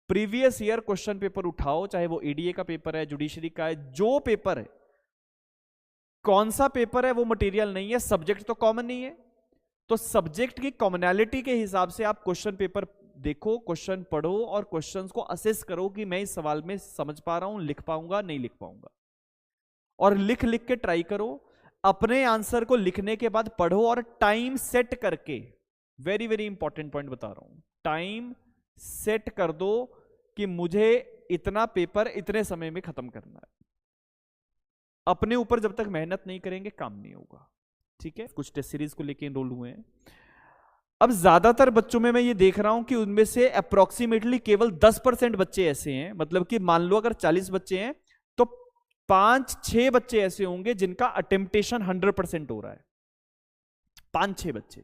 Previous year question paper उठाओ, चाहे वो ईडीए का पेपर है, जुडिशरी का है, जो पेपर है, कौन सा पेपर है वो मटेरियल नहीं है, सब्जेक्ट तो कॉमन नहीं है, तो सब्जेक्ट की कॉमनैलिटी के हिसाब से आप क्वेश्चन पेपर देखो, क्वेश्चन पढ़ो और क्वेश्चंस को असेस करो कि मैं इस सवाल में समझ पा रहा हूं, लिख पाऊंगा नहीं लिख पाऊंगा, और लिख लिख के ट्राई करो। अपने आंसर को लिखने के बाद पढ़ो और टाइम सेट करके, वेरी वेरी इंपॉर्टेंट पॉइंट बता रहा हूं, टाइम सेट कर दो कि मुझे इतना पेपर इतने समय में खत्म करना है। अपने ऊपर जब तक मेहनत नहीं करेंगे काम नहीं होगा, ठीक है। कुछ टेस्ट सीरीज को लेके इनरोल हुए हैं। अब ज्यादातर बच्चों में मैं ये देख रहा हूं कि उनमें से अप्रोक्सीमेटली केवल 10% बच्चे ऐसे हैं, मतलब कि मान लो अगर 40 बच्चे हैं तो 5-6 बच्चे ऐसे होंगे जिनका अटेम्प्टेशन 100% हो रहा है, 5-6 बच्चे।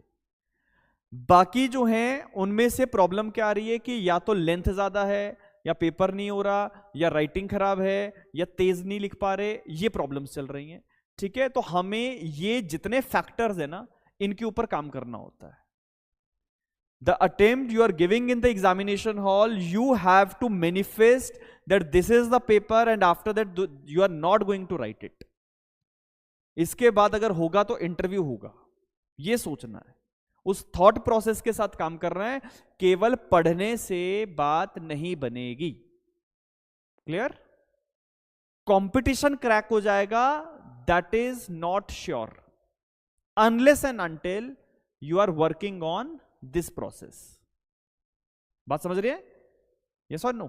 बाकी जो हैं उनमें से प्रॉब्लम क्या आ रही है कि या तो लेंथ ज्यादा है, या पेपर नहीं हो रहा, या राइटिंग खराब है, या तेज नहीं लिख पा रहे, ये प्रॉब्लम्स चल रही हैं, ठीक है। तो हमें ये जितने फैक्टर्स है ना, इनके ऊपर काम करना होता है। The attempt you are giving in the examination hall, you have to manifest that this is the paper and after that you are not going to write it. इसके बाद अगर होगा तो इंटरव्यू होगा, ये सोचना है, उस थॉट प्रोसेस के साथ काम कर रहे हैं। केवल पढ़ने से बात नहीं बनेगी, क्लियर। कंपटीशन क्रैक हो जाएगा, that is not sure unless and until you are working on this process. बात समझ रही है, यस और नो,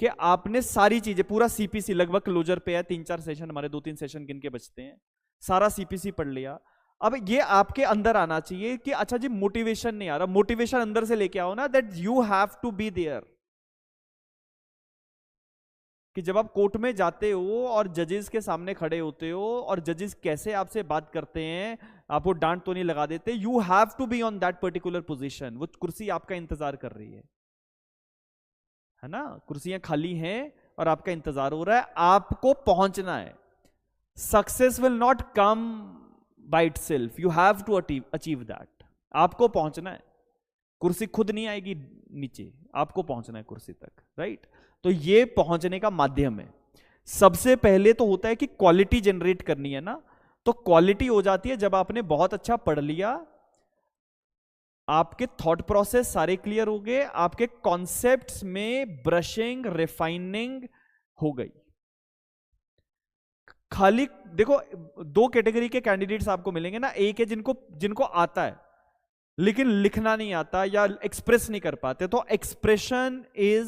कि आपने सारी चीजें, पूरा सीपीसी लगभग क्लोजर पे है, 3-4 सेशन हमारे, 2-3 सेशन गिन के बचते हैं, सारा सीपीसी पढ़ लिया। अब ये आपके अंदर आना चाहिए कि अच्छा जी मोटिवेशन नहीं आ रहा, मोटिवेशन अंदर से लेके आओ ना, that you have to be there. कि जब आप कोर्ट में जाते हो और जजेस के सामने खड़े होते हो और जजेस कैसे आपसे बात करते हैं, आपको डांट तो नहीं लगा देते, you have to be on that particular position. वो कुर्सी आपका इंतजार कर रही है ना, कुर्सियां खाली हैं और आपका इंतजार हो रहा है, आपको पहुंचना है। Success will not come by itself, you have to achieve that. आपको पहुंचना है, कुर्सी खुद नहीं आएगी नीचे, आपको पहुंचना है कुर्सी तक, राइट। तो ये पहुंचने का माध्यम है। सबसे पहले तो होता है कि क्वालिटी जनरेट करनी है ना, तो क्वालिटी हो जाती है जब आपने बहुत अच्छा पढ़ लिया, आपके थॉट प्रोसेस सारे क्लियर हो गए, आपके कॉन्सेप्ट्स में ब्रशिंग रिफाइनिंग हो गई। खाली देखो, 2 कैटेगरी के कैंडिडेट्स आपको मिलेंगे ना, एक है जिनको आता है लेकिन लिखना नहीं आता या एक्सप्रेस नहीं कर पाते, तो एक्सप्रेशन इज